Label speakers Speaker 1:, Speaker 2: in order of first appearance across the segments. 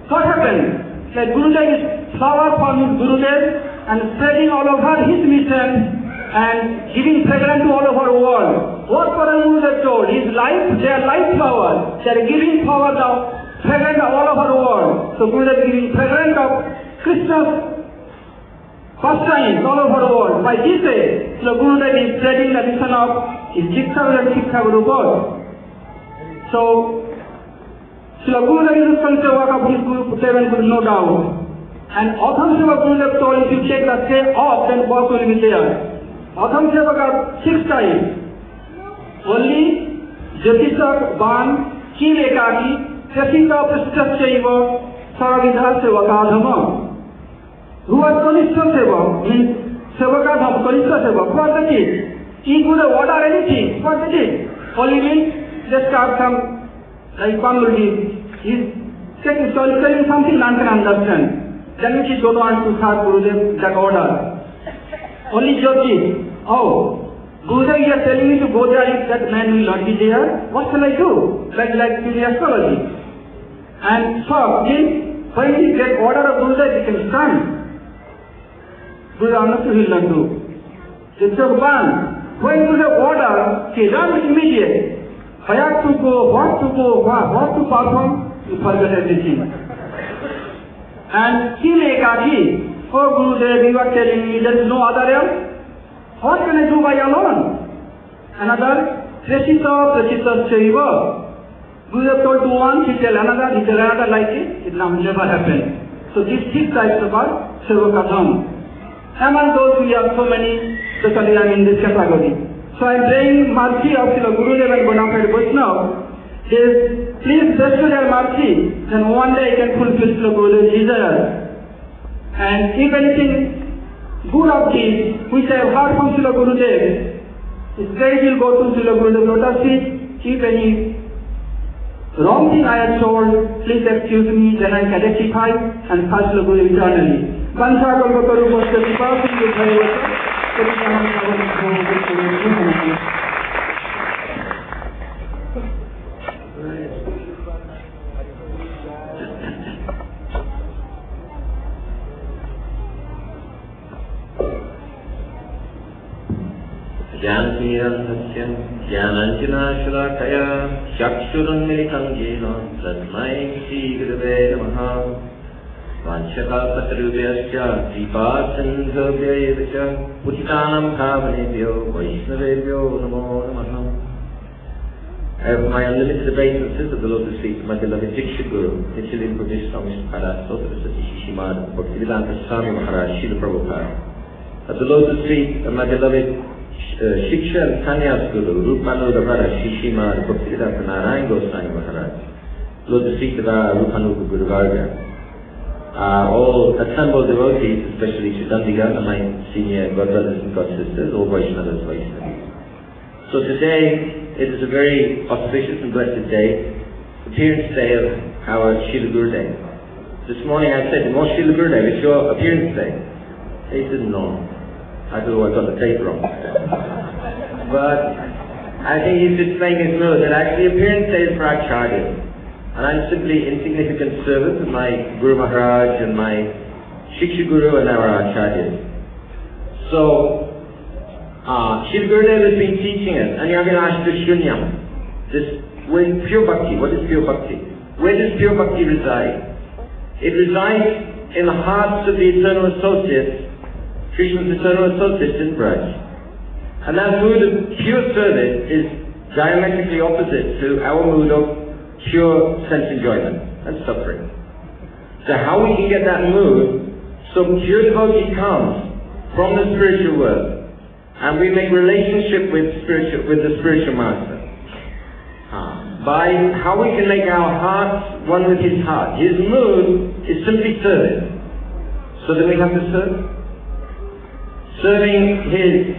Speaker 1: what happened? Like Gurudev is flower from his Gurudev and spreading all over his mission and giving fragrance to all over the world. What Param Gurudev told? His life, they are life flowers. They are giving flower now, fragrance all over the world. So Gurudev is giving fragrance of Krishna's pastimes all over the world. By this way, so Gurudev is spreading the mission of his Shiksha and Shiksha Guru both. So, Srila Gurudev is responsible work of his Guru, seven Guru, no doubt. And Atham Seva Gurudev told, if you take the say off, then both will be there. Atham Seva got 6 times. Only Jyotisha, Ban, Kil Ekaki, Krasita, Prasthas Seva, Saravidha Seva Kadhama. Who was Kanishta Seva? Means Seva Kadhama, Kanishta Seva. What that is? He could order anything. What that is? Only means just start some, like Bangladesh. He's telling something none can understand. Then which is don't want to start Gurudev that order. Only Jyoti. Oh, Gurudev is telling me to go there if that man will not be there. What shall I do? Like in astrology. And so, when he get order of Gurudev, he can stand. Gurudev understood he will not do. It's a ban. When Gurudev order, he runs immediately. Where to go, what to perform, you forget everything. And Kil Ekaki, oh Gurudev, you are telling me there is no other else? What can I do by alone? Another, Prasita Seva. Gurudev told to one, he tell another like it will never happen. So these 6 types of our Seva Katham. Among those we have so many, especially I am in this category. So I am praying mercy of Srila Gurudev and Bonafide Vaishnava. Please bestow their mercy, then one day I can fulfill Srila Gurudev's desire. And if anything good of this, which I have heard from Srila Gurudev, straight will go to Srila Gurudev's lotus feet. If any wrong thing I have told, please excuse me, then I can rectify and pass Srila Gurudev eternally. Vansha Kalpataru Bhakti Vipasya
Speaker 2: Jnanatimirandhasya Jnananjanashrakaya Chakshurunmilitam Jena Tasmai Shri Gurave Namaha Vanchakalpatarubhyascha Kripasindhabhyayavascha Putitanam Bhavanebhyo Vaishnavebhyo Namo Namaha. I have my unlimited obeisances of the lotus feet of my beloved Diksha Guru, Nityalila Buddhist Swami Maharaj, Sotarasati Shishimad, Bhaktivedanta Swami Maharaj, Srila Prabhupada. At the lotus feet of my beloved Shiksha and Sannyas Guru, Rupanuga Maharaj, Shishimad, Bhaktivedanta Narayana Goswami Maharaj, lotus feet of our Rupanuga Guru Varga. All assembled devotees, especially Shuddhandiga and my senior godbrothers and godsisters, all Vaishnavas, Vaishnavas. So today, it is a very auspicious and blessed day, appearance day of our Srila Gurudev. This morning I said, "More Srila Gurudev, it's your appearance day." He said, "No." I thought I got the date wrong. But I think he's just playing his mood that actually appearance day is for Acharyas. And I'm simply insignificant servant of my Guru Maharaj and my Shiksha Guru and our Acharyas. So, Srila Gurudeva has been teaching us, Anyavinashta Shunyam, this with pure bhakti. What is pure bhakti? Where does pure bhakti reside? It resides in the hearts of the eternal associates, Krishna's eternal associates in Braj. And that mood of pure service is diametrically opposite to our mood of pure sense enjoyment and suffering. So how we can get that mood, so pure devotee comes from the spiritual world, and we make relationship with the spiritual master. By how we can make our hearts one with his heart. His mood is simply service. So then we have to serve. Serving his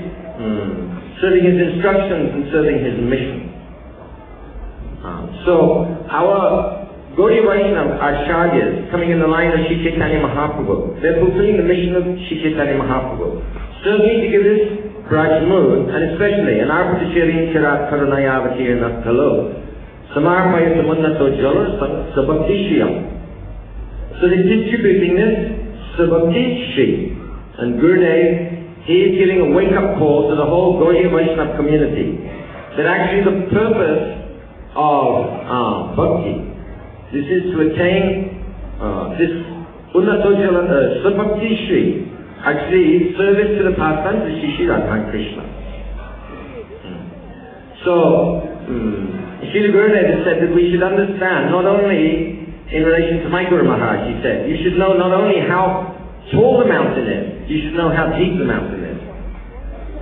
Speaker 2: instructions and serving his mission. So our Gaudiya Vaishnava Acharyas coming in the line of Shri Chaitanya Mahaprabhu, they're fulfilling the mission of Shri Chaitanya Mahaprabhu. Serving to give this Braj mood, and especially an Arpaticharin Charat Karunayavatirna Kalo, Samarpaya Samannato Jala Sabaktishyam. So they're distributing this Bhakti Shri. And Gurudev, he is giving a wake-up call to the whole Gaudiya Vaishnava community that actually the purpose of Bhakti, this is to attain this Unnatojala Bhakti Shri, actually service to the pastimes of Shri Radha Krishna. So, Srila Gurudeva said that we should understand not only in relation to my Guru Maharaj, he said, you should know not only how tall the mountain is, you should know how deep the mountain is.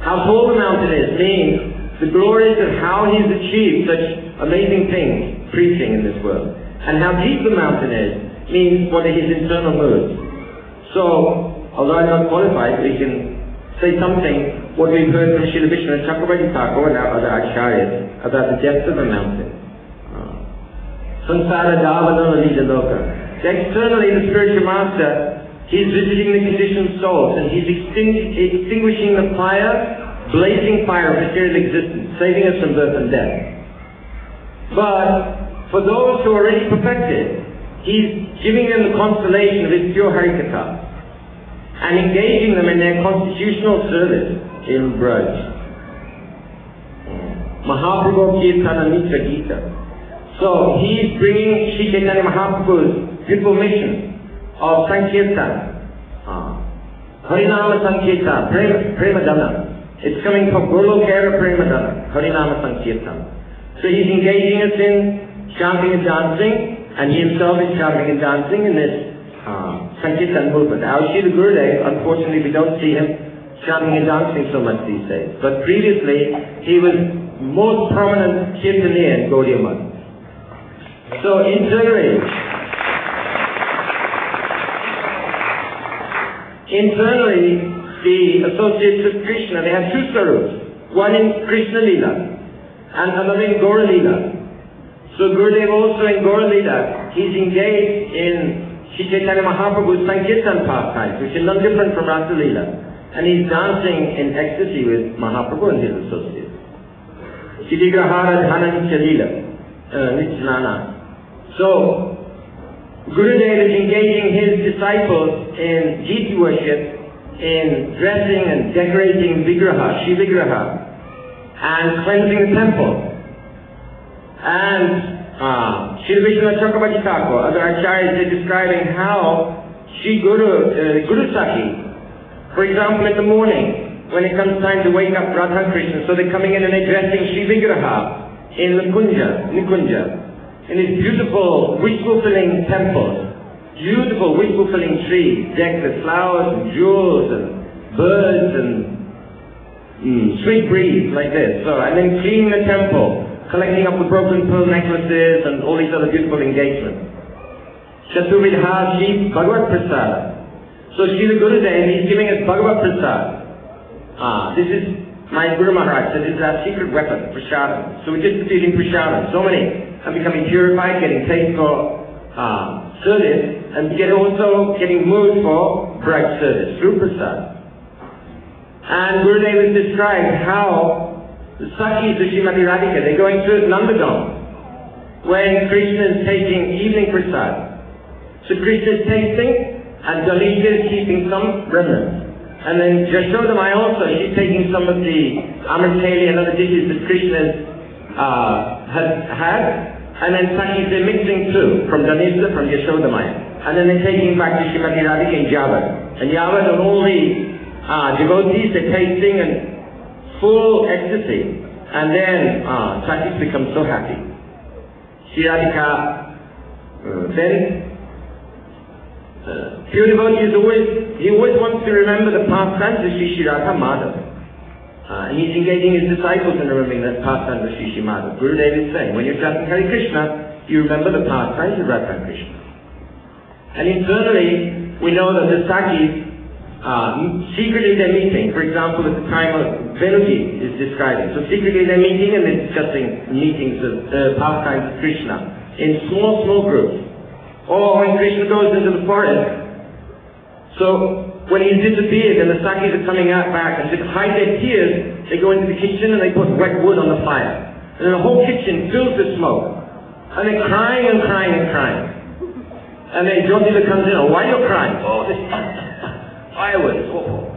Speaker 2: How tall the mountain is means the glories of how he's achieved such amazing things preaching in this world. And how deep the mountain is means what are his internal moods. So, although I'm not qualified, we can say something what we've heard from Srila Vishnu Chakravarti Thakur and our other acharyas about the depth of the mountain. Sansara Davanala Nijaloka. Externally, the spiritual master, he's visiting the conditioned souls and he's extinguishing the fire, blazing fire of material existence, saving us from birth and death. But for those who are already perfected, he's giving them the consolation of his pure Harikatha and engaging them in their constitutional service in Braj. Mahaprabhu Kirtana Mitra Gita. So he's bringing Sri Chaitanya Mahaprabhu's beautiful mission of Sankirtan, Harinama Sankirtan, Prema Dana. It's coming from Golokera Prema Dana, Harinama Sankirtan. So he's engaging us in chanting and dancing, and he himself is chanting and dancing in this Sankirtan movement. Our Srila Gurudev, unfortunately we don't see him chanting and dancing so much these days. But previously, he was most prominent Kirtaniya in Gaudiya Math. So internally, the associates of Krishna, they have two sarups. One in Krishna Lila and another in Gaura Lila. So Gurudev also in Gaura Lila, he's engaged in Sri Chaitanya Mahaprabhu's Sankirtan pastimes, which is not different from Rasa Lila. And he's dancing in ecstasy with Mahaprabhu and his associates. Shri Grahara Dhana Nichalila, Nichalana. So, Gurudev is engaging his disciples in deity worship, in dressing and decorating Vigraha, Shri Vigraha, and cleansing the temple. And Srila Vishnu Chakravarti Thakur, other acharyas, they're describing how Sri Guru Saki, for example, in the morning, when it comes time to wake up Radha Krishna, so they're coming in and they're dressing Shri Vigraha in Nikunja. In these beautiful, wish-fulfilling temples, beautiful, wish-fulfilling trees, decked with flowers and jewels and birds and sweet breeze like this. So, and then cleaning the temple, collecting up the broken pearl necklaces and all these other beautiful engagements. Chaturvidha Shri Bhagavad Prasad. So Srila Gurudev, he's giving us Bhagavad Prasad. This is my Guru Maharaj, so this is our secret weapon, Prashadam. So we're distributing Prashadam. So many are becoming purified, getting taste for service, and also getting moved for bright service through Prasad. And Gurudev has described how the Sakis of Srimati Radhika, they're going through Nandagam when Krishna is taking evening Prasad. So Krishna is tasting and Dalita is keeping some remnants. And then Yashodamai also, she's taking some of the Amriteli and other dishes that Krishna has had, and then Sakis they're mixing too, from Danisa, from Yashodamai. And then they're taking back to Srimati Radhika in Javad. And Javad and all the devotees, they're tasting and full ecstasy. And then Sakis becomes so happy. Sri Radhika, then pure devotee he always wants to remember the pastimes of Sri Radha Madhava. And he's engaging his disciples in remembering the pastimes of Sri Madhava. Gurudev is saying, when you're chanting Hare Krishna, you remember the pastimes of Radha Krishna. And internally, we know that the Sakis, secretly they're meeting. For example, at the time of Venuji is describing. So secretly they're meeting and they're discussing meetings of pastimes of Krishna in small groups. Or when Krishna goes into the forest, so when he's disappeared and the Sakis are coming out back and to hide their tears, they go into the kitchen and they put wet wood on the fire. And the whole kitchen fills with smoke. And they're crying and crying and crying. And then Jyotila comes in, oh, why are you crying? Oh, this fireworks, awful.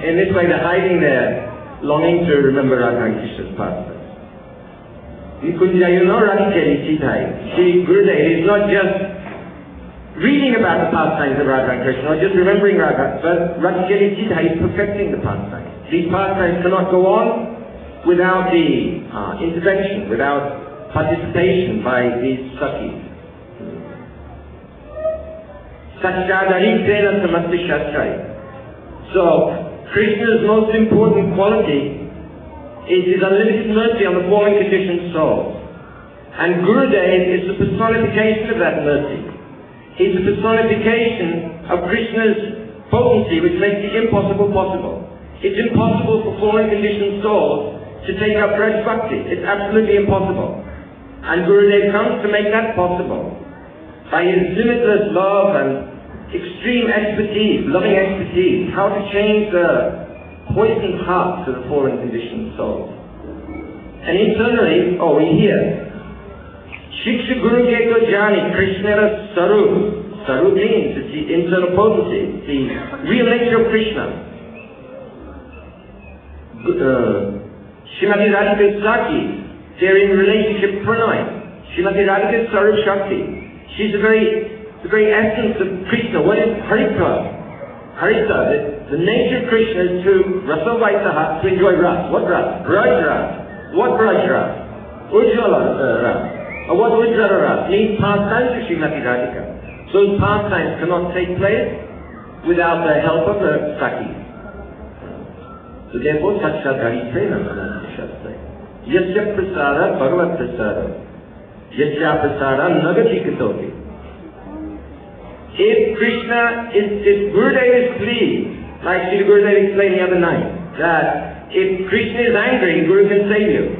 Speaker 2: In this way, they're hiding there, longing to remember Radha and Krishna's pastimes. See, Gurudev is not just reading about the pastimes of Radha and Krishna, or just remembering Radha, but Radhikeli Chita is perfecting the pastimes. These pastimes cannot go on without the intervention, without participation by these Sakis. So, Krishna's most important quality is his unlimited mercy on the fallen conditioned souls. And Gurudev is the personification of that mercy. He's the personification of Krishna's potency, which makes the impossible possible. It's impossible for fallen conditioned souls to take up fresh bhakti. It's absolutely impossible. And Gurudev comes to make that possible by his limitless love and extreme expertise, loving expertise, how to change the poisoned hearts of the fallen conditioned souls. And internally, we hear, Shiksha Guru Keto Jani Krishna Sarup. Sarup means it's the internal potency, the real nature of Krishna. Shrimati Radhika Saki, they're in relationship pranay. Shrimati Radhika Sarup Shakti. She's the very essence of Krishna. What is Harita? Harita, the nature of Krishna is to rasa vaisaha, to enjoy ras. What ras? Braj ras. What braj ras? Ujjala ras. What ujjala ras? Means pastimes of Srimati Radhika. Those pastimes cannot take place without the help of the Sakis. So therefore, Sakshat Hariprena Shastra. Yasya prasara bhagavat prasara. Yasya prasara nagati katoki. If Gurudev is pleased, like Srila Gurudeva explained the other night, that if Krishna is angry, Guru can save you.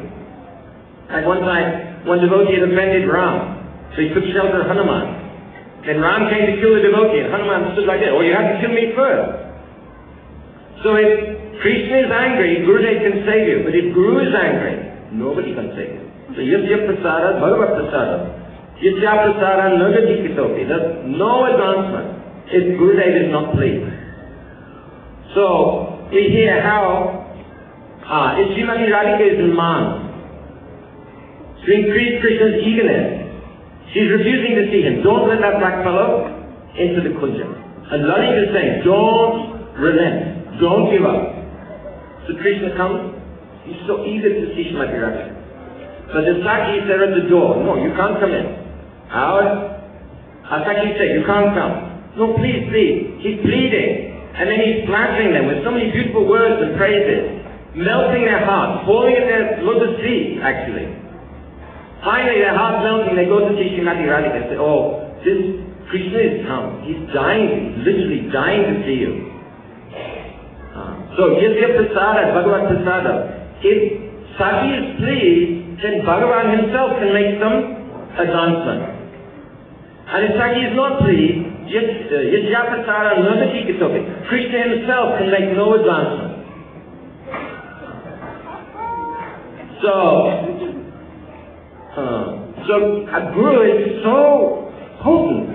Speaker 2: Like one time, one devotee had offended Ram, so he took shelter of Hanuman. Then Ram came to kill the devotee, and Hanuman stood like that, you have to kill me first. So if Krishna is angry, Gurudev can save you, but if Guru is angry, nobody can save you. So Yasya Prasada, Bhagavat Prasada. Yasya Prasada Nagati Kitopi. There's no advancement if Gurudev is not pleased. So we hear how Srimati Radhika is in man. To increase Krishna's eagerness, she's refusing to see him. Don't let that black fellow into the kunja. And Lalita is saying, don't relent, don't give up. So Krishna comes, he's so eager to see Srimati Radhika. But the Sakis are at the door. No, you can't come in. Sakis say, you can't come. No, please, please. He's pleading. And then he's flattering them with so many beautiful words and praises, melting their hearts, falling at their lotus feet, actually. Finally, their hearts melting, they go to see Srimati Radhika and say, this Krishna is come. He's dying, he's literally dying to see you. So, Yasya Prasada, Bhagavat Prasada. If Saki is pleased, then Bhagavan himself can make some advancement. And if Saki is not pleased, Yasya Prasada Nagati Kitoki. Krishna himself can make no advancement. So a Guru is so potent,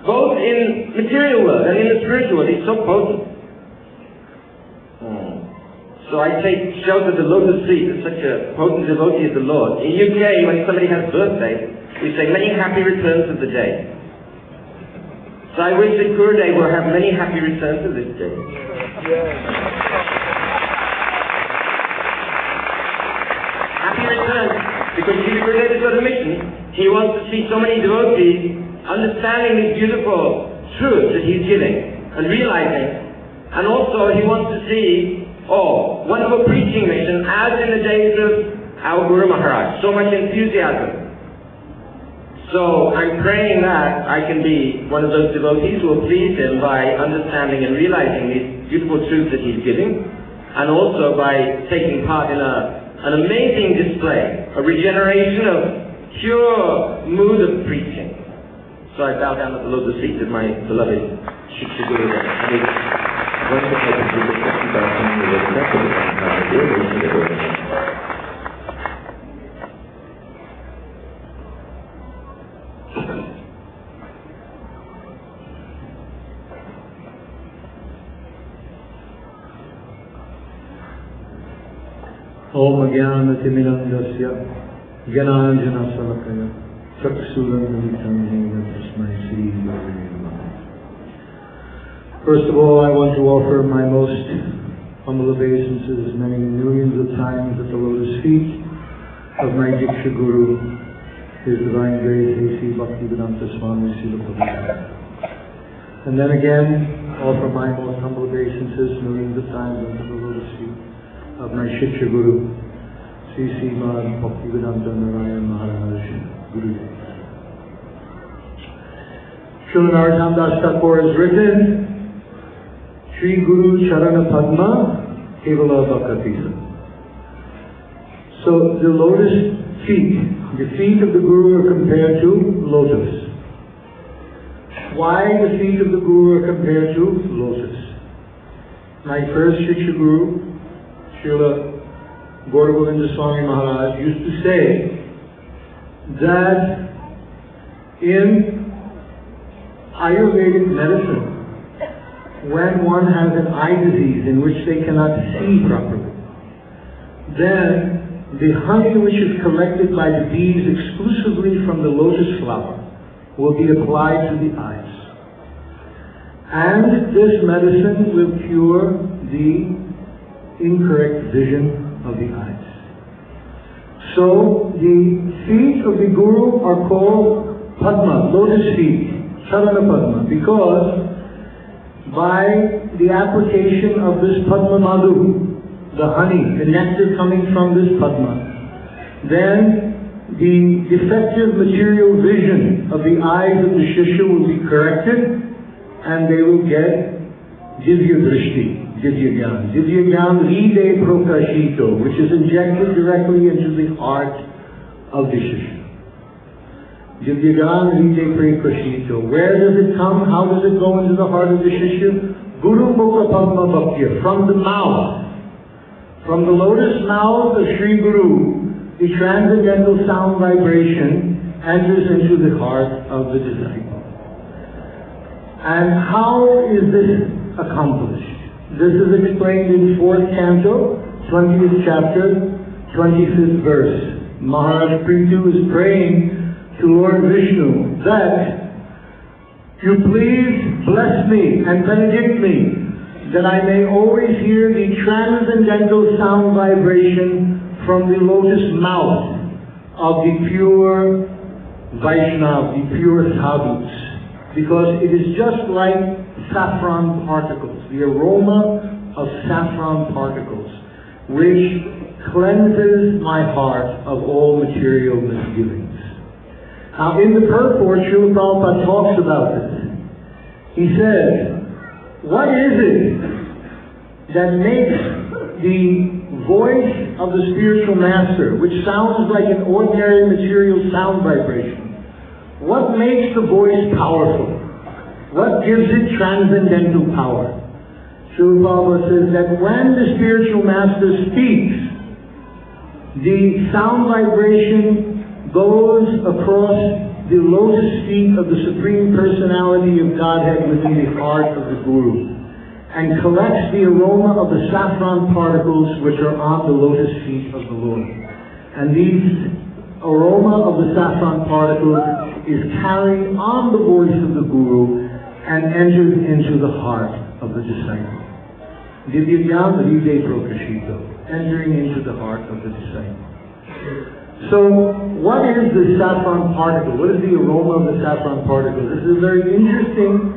Speaker 2: both in material world and in the spiritual world. He's so potent. So I take shelter of the lotus feet of such a potent devotee of the Lord. In UK, when somebody has a birthday, we say many happy returns of the day. So I wish that Gurudev will have many happy returns of this day. Happy returns, because Srila Gurudeva has got a mission. He wants to see so many devotees understanding these beautiful truths that he's giving and realizing. And also he wants to see wonderful preaching mission as in the days of our Guru Maharaj. So much enthusiasm. So I'm praying that I can be one of those devotees who will please him by understanding and realizing these beautiful truths that he's giving, and also by taking part in an amazing display, a regeneration of pure mood of preaching. So I bow down at the lotus feet of my beloved Shiksha Gurudeva.
Speaker 3: Om Jnana-timirandasya Jnana-salakaya Chaksuram-militam-yena tasmai Sri Gurave Namaha. First of all, I want to offer my most humble obeisances many millions of times at the lotus feet of my Diksha Guru, His Divine Grace A.C. Bhaktivedanta Swami Srila Gurudeva. And then again, offer my most humble obeisances millions of times at the lotus feet of my Shiksha Guru, C.C. Bhaktivedanta Narayana Maharaj, Gurudeva. Srila Narottam Das Thakur has written, Shri Guru Charana Padma Kevala Bhakatisa. So the lotus feet, the feet of the Guru are compared to lotus. Why the feet of the Guru are compared to lotus? My first Shiksha Guru, Srila Gurudeva Swami Maharaj, used to say that in Ayurvedic medicine, when one has an eye disease in which they cannot see properly, then the honey which is collected by the bees exclusively from the lotus flower will be applied to the eyes. And this medicine will cure the incorrect vision of the eyes. So the feet of the Guru are called Padma, lotus feet, Charana Padma, because by the application of this Padma Madhu, the honey, the nectar coming from this Padma, then the defective material vision of the eyes of the Shishya will be corrected and they will get Divya Drishti, Divya Gyan. Divya Gyan Ride Prokashito, which is injected directly into the heart of the Shishya. Divya Gyan Ride Prokashito. Where does it come? How does it go into the heart of the Shishya? Guru Mukha Padma Bhakti, from the mouth. From the lotus mouth of Sri Guru, the transcendental sound vibration enters into the heart of the disciple. And how is this accomplished? This is explained in 4th canto, 20th chapter, 25th verse. Maharaj Prithu is praying to Lord Vishnu that you please bless me and benedict me, that I may always hear the transcendental sound vibration from the lotus mouth of the pure Vaishnava, the pure sadhus. Because it is just like saffron particles, the aroma of saffron particles, which cleanses my heart of all material misgivings. Now in the purport, Srila Prabhupada talks about this. He says, what is it that makes the voice of the spiritual master, which sounds like an ordinary material sound vibration, what makes the voice powerful? What gives it transcendental power? Srila Prabhupada says that when the spiritual master speaks, the sound vibration goes across the lotus feet of the Supreme Personality of Godhead within the heart of the Guru, and collects the aroma of the saffron particles which are on the lotus feet of the Lord. And these aroma of the saffron particles is carried on the voice of the Guru and enters into the heart of the disciple. Divyagyan Ride Prokashito, entering into the heart of the disciple. So, what is the saffron particle? What is the aroma of the saffron particle? This is a very interesting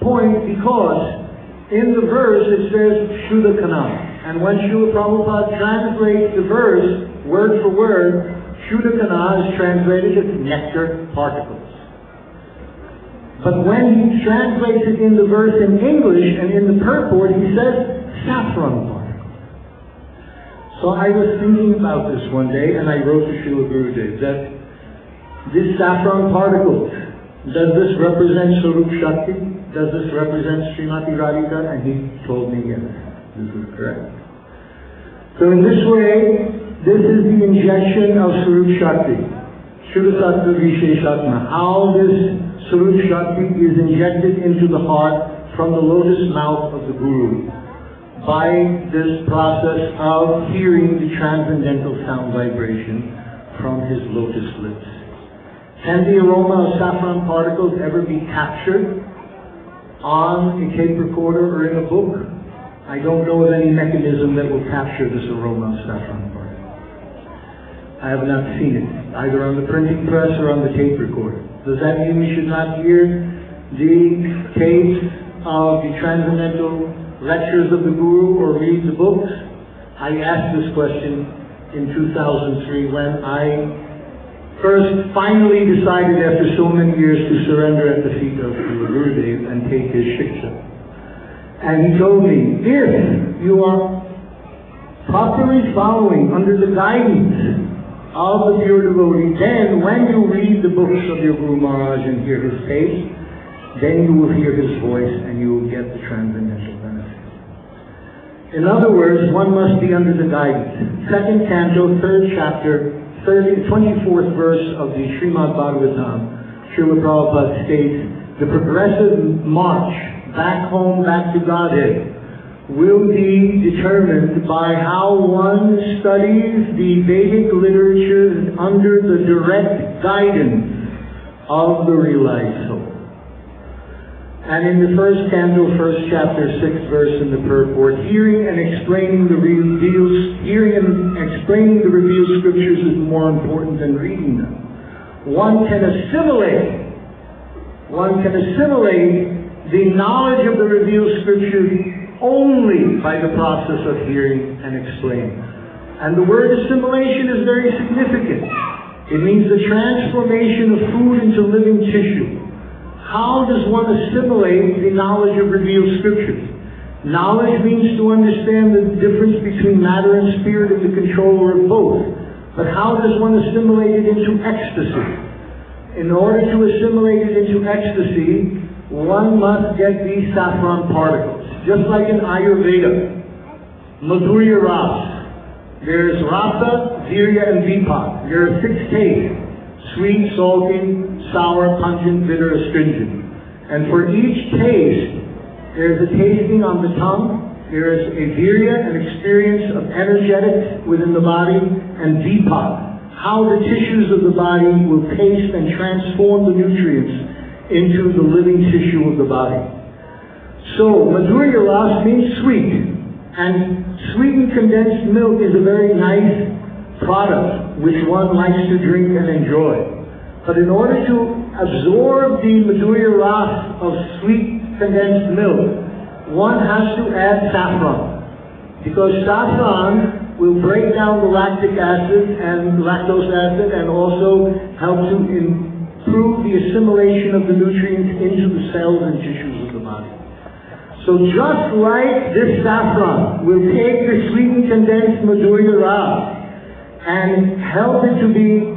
Speaker 3: point because in the verse it says Shuddha Kana. And when Srila Prabhupada translates the verse word for word, Shuddha Kana is translated as nectar particles. But when he translates it in the verse in English and in the purport, he says saffron particles. So I was thinking about this one day and I wrote to Srila Gurudeva that this saffron particles, does this represent Swarup Shakti? Does this represent Srimati Radhika? And he told me yes, this is correct. So in this way, this is the injection of Swarup Shakti. Shuddha Sattva Visheshatma. How this Swarup Shakti is injected into the heart from the lotus mouth of the Guru by this process of hearing the transcendental sound vibration from his lotus lips. Can the aroma of saffron particles ever be captured on a tape recorder or in a book? I don't know of any mechanism that will capture this aroma of saffron particles. I have not seen it, either on the printing press or on the tape recorder. Does that mean we should not hear the tapes of the transcendental lectures of the Guru or read the books? I asked this question in 2003 when I first finally decided after so many years to surrender at the feet of Srila Gurudeva and take his shiksha. And he told me, if you are properly following under the guidance of the pure devotee, then when you read the books of your Guru Maharaj and hear his tapes, then you will hear his voice and you will get the transcendental benefit. In other words, one must be under the guidance. Second canto, third chapter, 24th verse of the Srimad Bhagavatam, Srila Prabhupada states, the progressive march back home, back to Godhead, will be determined by how one studies the Vedic literatures under the direct guidance of the realized soul. And in the first canto, first chapter, 6th verse in the purport, hearing and explaining the revealed scriptures is more important than reading them. One can assimilate the knowledge of the revealed scriptures only by the process of hearing and explaining. And the word assimilation is very significant. It means the transformation of food into living tissue. How does one assimilate the knowledge of revealed scriptures? Knowledge means to understand the difference between matter and spirit and the controller of both. But how does one assimilate it into ecstasy? In order to assimilate it into ecstasy, one must get these saffron particles. Just like in Ayurveda, Madhurya Ras. There's Rasa, Virya, and Vipak. There are 6 tastes: sweet, salty, sour, pungent, bitter, astringent. And for each taste, there is a tasting on the tongue, there is a virya, an experience of energetics within the body, and vipak, how the tissues of the body will taste and transform the nutrients into the living tissue of the body. So, Madhurya Ras means sweet, and sweetened condensed milk is a very nice product which one likes to drink and enjoy. But in order to absorb the Madhurya Ras of sweet condensed milk, one has to add saffron. Because saffron will break down the lactic acid and lactose acid and also help to improve the assimilation of the nutrients into the cells and tissues of the body. So just like this saffron will take the sweetened condensed Madhurya Ras and help it to be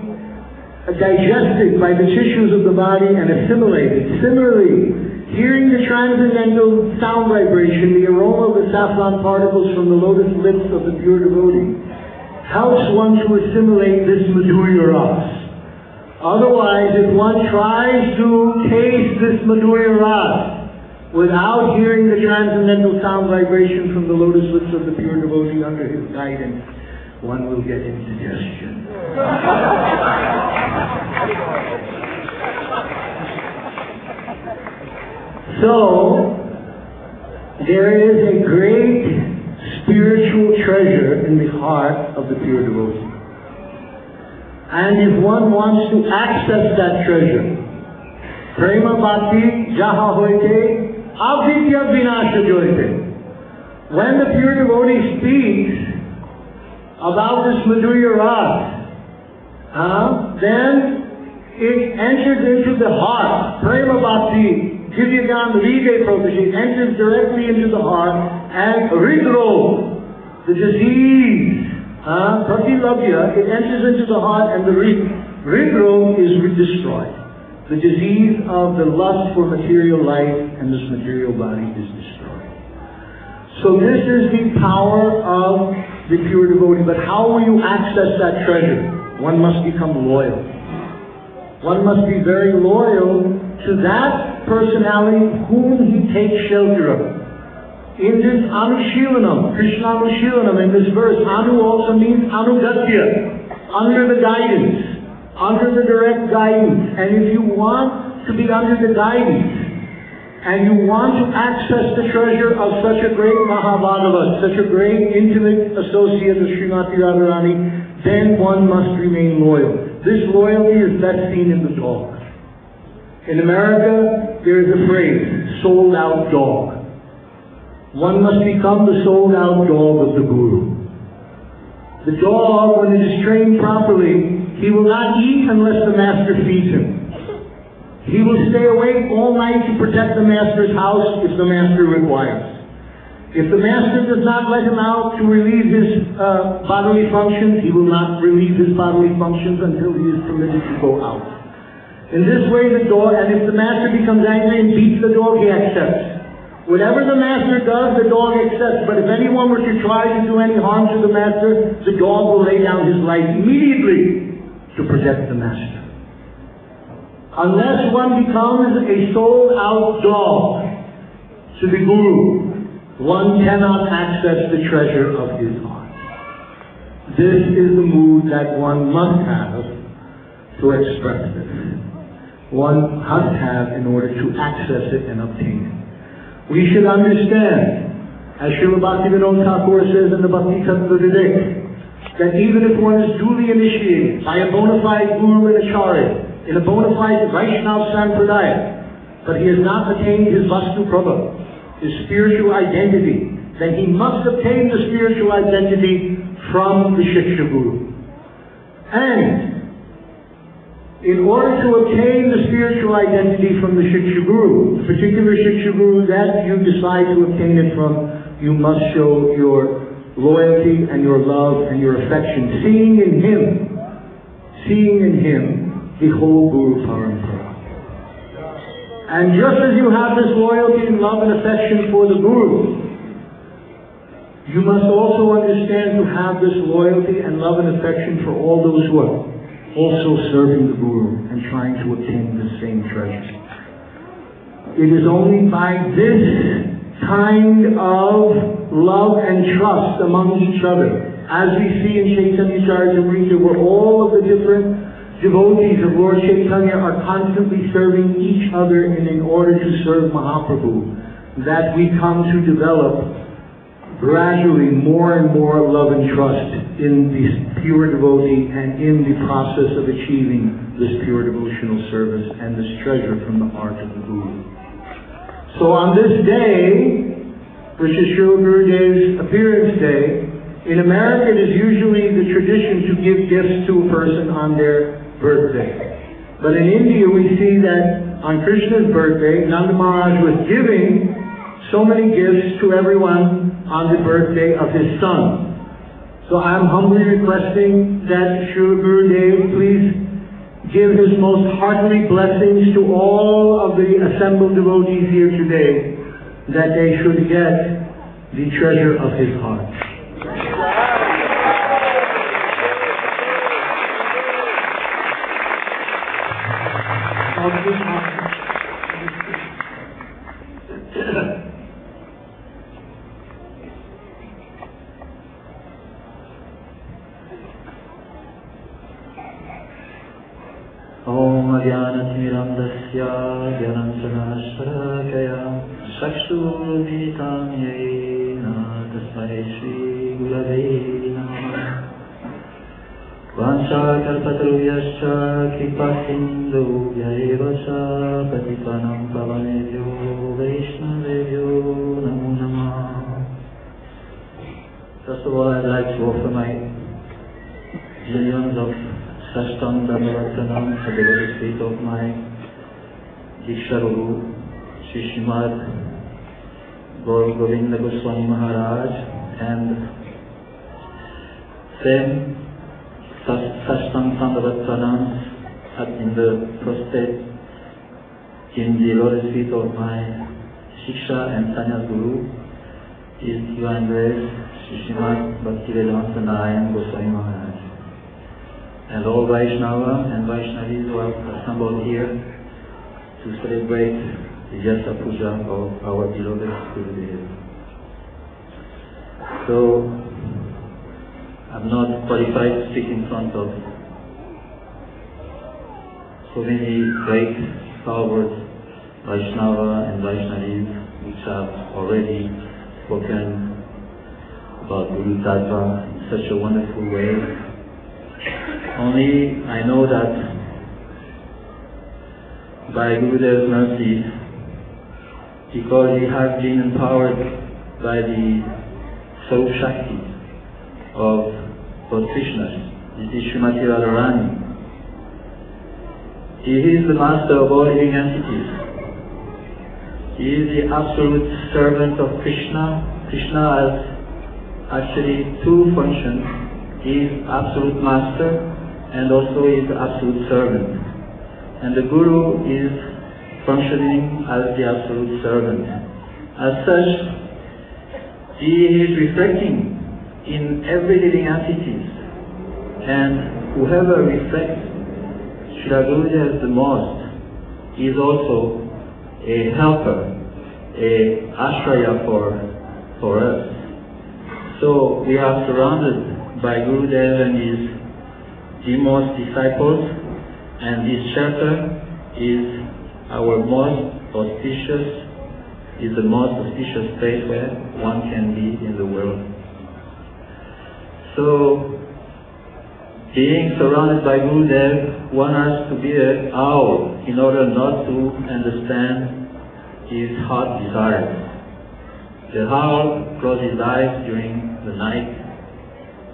Speaker 3: digested by the tissues of the body and assimilated. Similarly, hearing the transcendental sound vibration, the aroma of the saffron particles from the lotus lips of the pure devotee, helps one to assimilate this Madhurya Ras. Otherwise, if one tries to taste this Madhurya Ras without hearing the transcendental sound vibration from the lotus lips of the pure devotee under his guidance, one will get indigestion. So, there is a great spiritual treasure in the heart of the pure devotee. And if one wants to access that treasure, Prema Bhakti Jaha Hoite Avidya Vinasha Joite. When the pure devotee speaks about this Madhurya Ras, then it enters into the heart. Prema Bhakti Divyagan Ride Protege enters directly into the heart, and Ridro, the disease, Pratilabhya, it enters into the heart, and the Ridro is destroyed. The disease of the lust for material life and this material body is destroyed. So this is the power of the pure devotee. But how will you access that treasure? One must become loyal. One must be very loyal to that personality whom he takes shelter of. In this Anushilanam, Krishna Anushilanam, in this verse, Anu also means Anugatya, under the guidance, under the direct guidance. And if you want to be under the guidance, and you want to access the treasure of such a great Mahabhagava, such a great intimate associate of Srimati Radharani, then one must remain loyal. This loyalty is best seen in the dog. In America, there is a phrase, sold out dog. One must become the sold out dog of the Guru. The dog, when it is trained properly, he will not eat unless the master feeds him. He will stay awake all night to protect the master's house if the master requires. If the master does not let him out to relieve his bodily functions, he will not relieve his bodily functions until he is permitted to go out. In this way the dog, and if the master becomes angry and beats the dog, he accepts. Whatever the master does, the dog accepts. But if anyone were to try to do any harm to the master, the dog will lay down his life immediately to protect the master. Unless one becomes a sold-out dog to the Guru, one cannot access the treasure of his heart. This is the mood that one must have to express this. One must have in order to access it and obtain it. We should understand, as Srila Bhaktivinoda Thakur says in the Bhakti Tattva Vivek, that even if one is duly initiated by a bona fide Guru and Acharya, in a bona fide Vaishnava Sampradaya, but he has not attained his Vastu Prabha, his spiritual identity, then he must obtain the spiritual identity from the Shiksha Guru. And in order to obtain the spiritual identity from the Shiksha Guru, the particular Shiksha Guru that you decide to obtain it from, you must show your loyalty and your love and your affection, seeing in him the whole Guru Parampara. And just as you have this loyalty and love and affection for the Guru, you must also understand to have this loyalty and love and affection for all those who are also serving the Guru and trying to obtain the same treasure. It is only by this kind of love and trust among each other, as we see in Chaitanya Charitamrita, where all of the different devotees of Lord Chaitanya are constantly serving each other in order to serve Mahaprabhu, that we come to develop gradually more and more love and trust in this pure devotee and in the process of achieving this pure devotional service and this treasure from the heart of the Guru. So on this day, which is Srila Gurudev's appearance day, in America it is usually the tradition to give gifts to a person on their birthday. But in India we see that on Krishna's birthday, Nanda Maharaj was giving so many gifts to everyone on the birthday of his son. So I am humbly requesting that Srila Gurudev please give his most heartily blessings to all of the assembled devotees here today, that they should get the treasure of his heart.
Speaker 2: Om Ajnanatirandasya Jnananjanashvarakaya Chakshurmilitam Yena Tasmai Shri Gurave Namah Vanchakalpatarubhyascha Kripasindubhya eva cha Patitanam Pavanebhyo Vaishnavebhyo Namo Namah. First of all, I'd like to offer my zillions of Sashtang Dhammavattanam at the very feet of my Diksha Guru, Shri Srimad Govinda Goswami Maharaj, and then Sashtang Dhammavattanam in the prostate in the lotus feet of my Shiksha and Sannyas Guru, His Divine Grace, Shri Srimad Bhaktivedanta Narayan Goswami Maharaj. And all Vaishnava and Vaishnavis who are assembled here to celebrate the VYASA PUJA of our beloved Gurudeva.
Speaker 4: So I'm not qualified to speak in front of so many great stalwarts, Vaishnava and Vaishnavis, which have already spoken about Guru Tattva in such a wonderful way. Only I know that by Gurudeva's mercy, because he has been empowered by the Sarup Shakti of Lord Krishna, this is Srimati Radharani. He is the master of all living entities. He is the absolute servant of Krishna. Krishna has actually two functions. He is absolute master and also is absolute servant. And the Guru is functioning as the absolute servant. As such, he is reflecting in every living entity. And whoever reflects Srila Gurudeva the most is also a helper, a ashraya for us. So we are surrounded by Gurudeva and his most disciples, and his shelter is our most auspicious, is the most auspicious place where one can be in the world. So, being surrounded by Gurudev, one has to be an owl in order not to understand his heart desires. The owl closes his eyes during the night,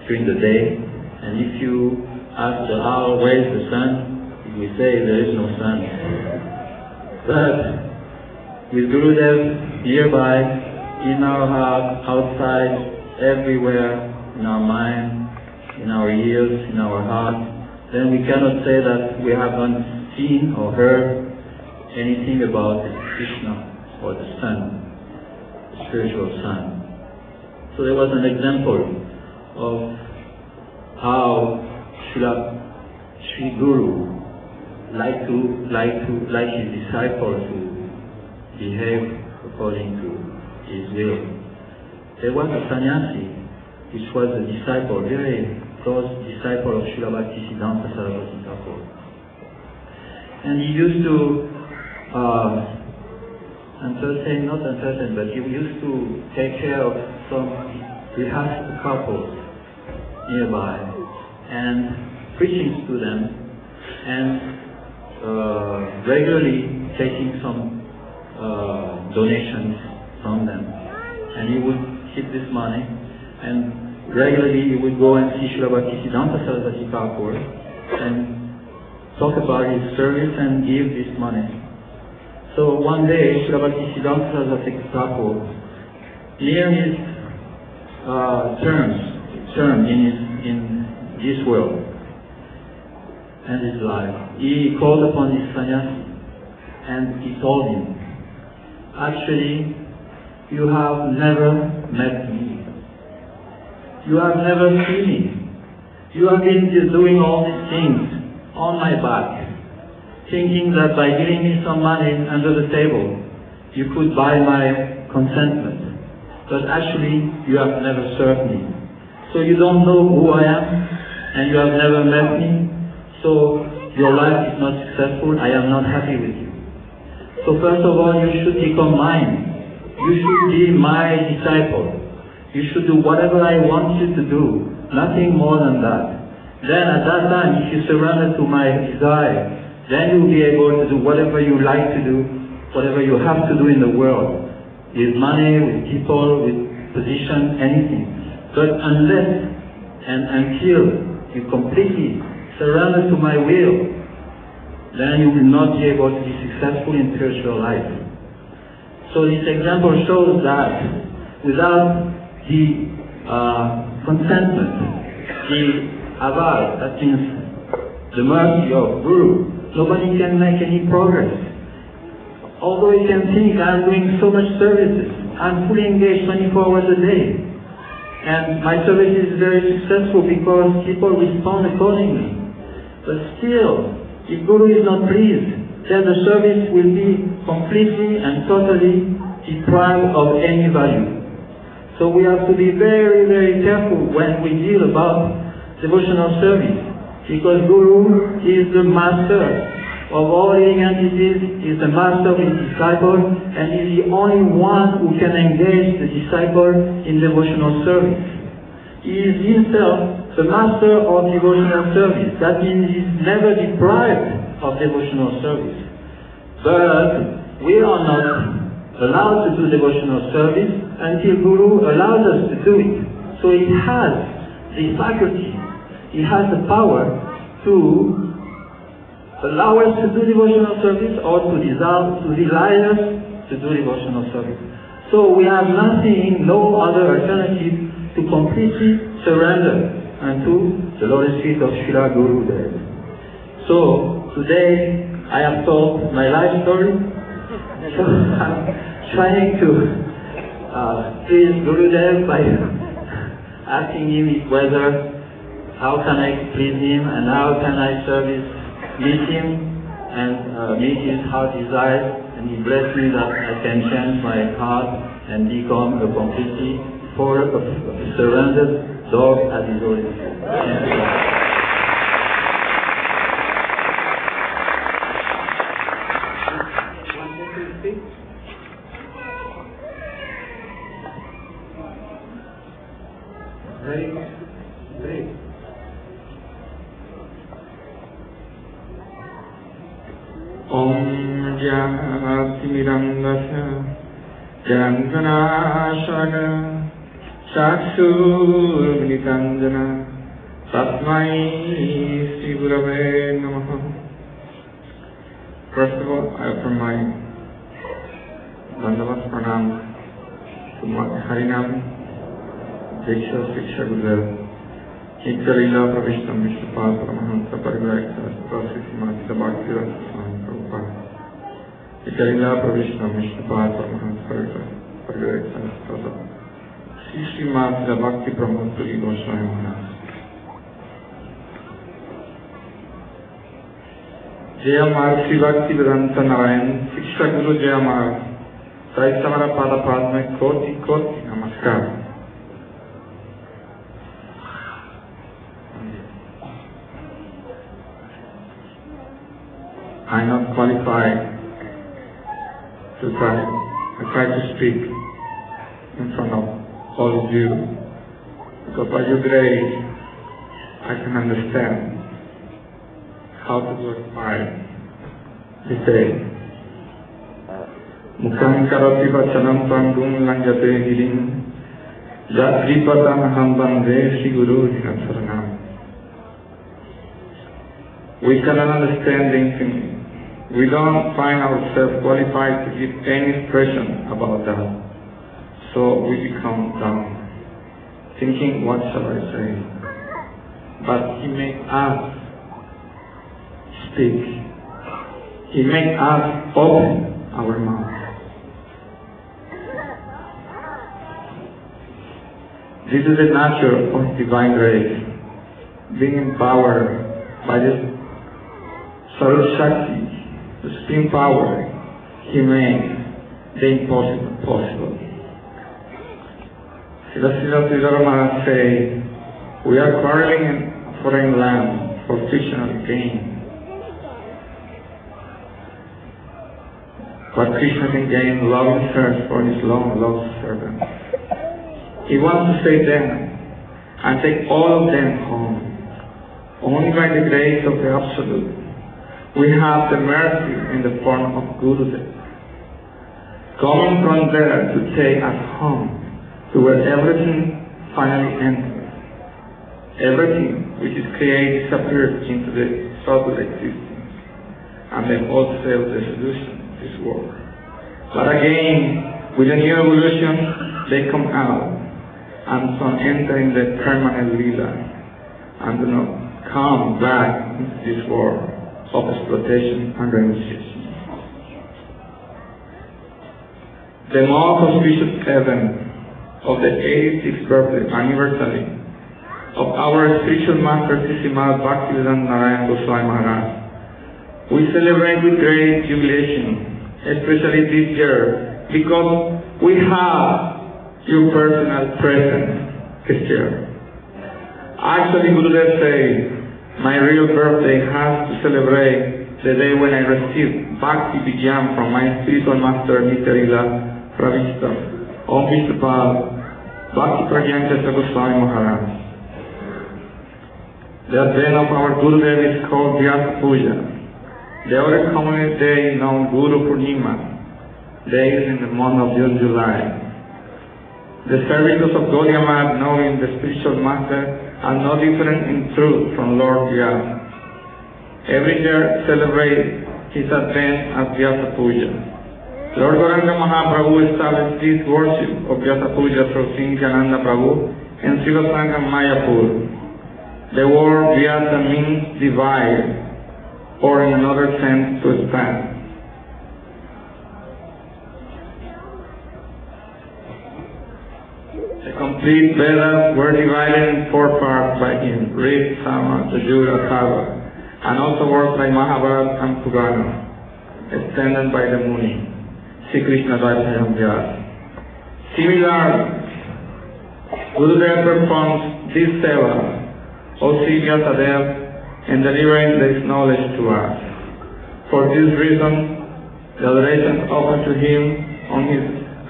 Speaker 4: during the day, and if you ask the owl where is the sun, he will say there is no sun. But with Gurudev nearby, in our heart, outside, everywhere, in our mind, in our ears, in our heart, then we cannot say that we haven't seen or heard anything about Krishna or the sun, the spiritual sun. So there was an example of how Sri Guru like his disciple to behave according to his will. There was a sannyasi which was a disciple, very close disciple of Srila Bhaktisiddhanta Saraswati Thakur. And he used to but he used to take care of some grihastha couples nearby and preaching to them and regularly taking some donations from them. And he would keep this money and regularly he would go and see Srila Bhaktisiddhanta Saraswati Thakur and talk about his service and give this money. So one day Srila Bhaktisiddhanta Saraswati Thakur, near his term in this world and his life, he called upon his sannyasi and he told him, actually, you have never met me. You have never seen me. You have been doing all these things on my back, thinking that by giving me some money under the table, you could buy my contentment. But actually, you have never served me. So you don't know who I am, and you have never met me, so your life is not successful, I am not happy with you. So first of all, you should become mine. You should be my disciple. You should do whatever I want you to do, nothing more than that. Then at that time, if you surrender to my desire, then you'll be able to do whatever you like to do, whatever you have to do in the world, with money, with people, with position, anything. But unless and until you completely surrender to my will, then you will not be able to be successful in spiritual life. So this example shows that without the contentment, the aval, that means the mercy of Guru, nobody can make any progress. Although you can think, I'm doing so much services, I'm fully engaged 24 hours a day, and my service is very successful because people respond accordingly. But still, if Guru is not pleased, then the service will be completely and totally deprived of any value. So we have to be very, very careful when we deal about devotional service, because Guru is the master of all living entities, is the master of his disciple, and is the only one who can engage the disciple in devotional service. He is himself the master of devotional service. That means he is never deprived of devotional service. But we are not allowed to do devotional service until Guru allows us to do it. So he has the faculty, he has the power to allow us to do devotional service or to desire us to do devotional service. So we have nothing, no other alternative to completely surrender unto the lotus feet of Srila Gurudeva. So today I have told my life story. So I'm trying to please Gurudeva by asking him whether how can I please him and how can I meet him and meet his heart desires, and he blessed me that I can change my heart and become a completely surrendered dog at his own feet.
Speaker 3: Great. Om Jati Mirandasya Jantanashana Chakshur Vinikandana Tatmai Sri Gurave Namaha. First of all, I offer my Dandavat Pranam to Harinam Shiksha Gurudeva. Nityalila Pravishtam Vishnupada Paramahansa Parivaraksa Prasiti Matita Bhakti Swami Prabhupada. Nityalila Pravishtam Vishnupada Paramahansa Parivaraksa Sri Matita Bhakti Brahmapuri Goswami Maharaj. Jaya Maharaj Sri Bhakti Vedanta Narayan Shiksha Guru Jaya Maharaj. Sai Samara Pada Padme Koti Koti Namaskar. I am not qualified to try to speak in front of all of you, because by your grace I can understand how to glorify this day. Mukham karati vachanam pangum langyate hirim yatripatam ham bande Sri Guru Dinasaranam. We cannot understand the infinite. We don't find ourselves qualified to give any expression about that. So we become down, thinking, what shall I say? But He makes us speak. He makes us open our mouth. This is the nature of divine grace, being empowered by this Sarva Shakti, the supreme power. He makes the impossible possible. Srila Maharaj says, we are quarreling in a foreign land for fictional gain. But Krishna can gain love and thirst for his long-lost servant. He wants to save them and take all of them home. Only by the grace of the Absolute we have the mercy in the form of Gurudeva, coming from there to take us home, to where everything finally enters. Everything which is created disappears into the subtle existence, and the wholesale dissolution of this world. But again, with a new evolution, they come out, and some enter in the permanent lila, and do not come back into this world of exploitation and renunciation. The most auspicious event of the 86th birthday anniversary of our spiritual master Srimad Bhaktivedanta Narayana Goswami Maharaj, we celebrate with great jubilation, especially this year, because we have
Speaker 5: your personal presence is here. Actually, Gurudev says, my real birthday has to celebrate the day when I received Bhakti Vijnana from my spiritual master, Nitarila Pravishta, Om Vishnupad, Bhakti NARAYANA GOSWAMI MAHARAJ. The advent of our Gurudev is called VYASA PUJA. The other common day known Guru Purnima, days in the month of June, July. The services of Gaudiya Math, knowing the spiritual master, are no different in truth from Lord Vyasa. Every year celebrate his advent as Vyasa Puja. Lord Gauranga Mahaprabhu established this worship of Vyasa Puja through Sri Nityananda Prabhu and Srila Sangam Mayapur. The word Vyasa means divide, or in another sense, to expand. The complete Vedas were divided in 4 parts by him: Rig, Sama, Yajur, Atharva, and also works by Mahabharata and Purana, extended by the Muni, Sri Krishna Vaishnava Vyasa. Similarly, Gurudev performs this seva, O Sri Vyasadeva, in delivering this knowledge to us. For this reason, the adorations offered to him on his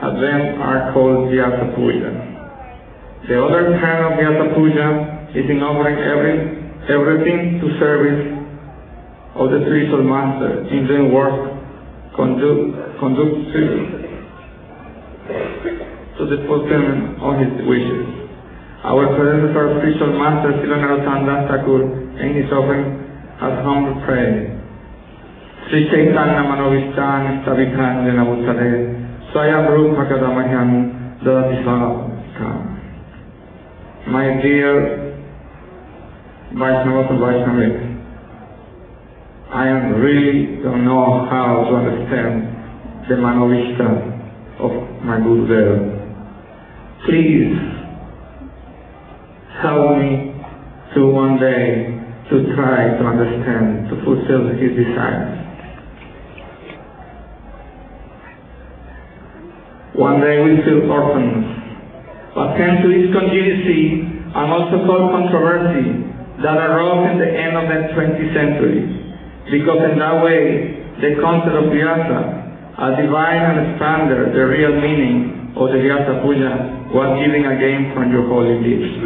Speaker 5: advent are called Vyasa Puja. The other kind of Vyasa Puja is in offering everything to service of the spiritual master, in doing work conducive to the fulfillment of his wishes. Our predecessor, spiritual master Srila Narottam Thakur, in his offering has humble prayer. Sri Chaitanya Manovishtan Stavikhan Janavutale Swayam Rupa Kadamahyam Dadati. My dear Vaishnavas and Vaishnavis, I really don't know how to understand the Manovishta of my Gurudev. Please help me to one day to try to understand, to fulfill his desires. One day we feel orphans, but thanks to this contingency and also called controversy that arose in the end of the 20th century, because in that way the concept of Vyasa, a divine and expander, the real meaning of the Vyasa Puja, was given again from your holy lips.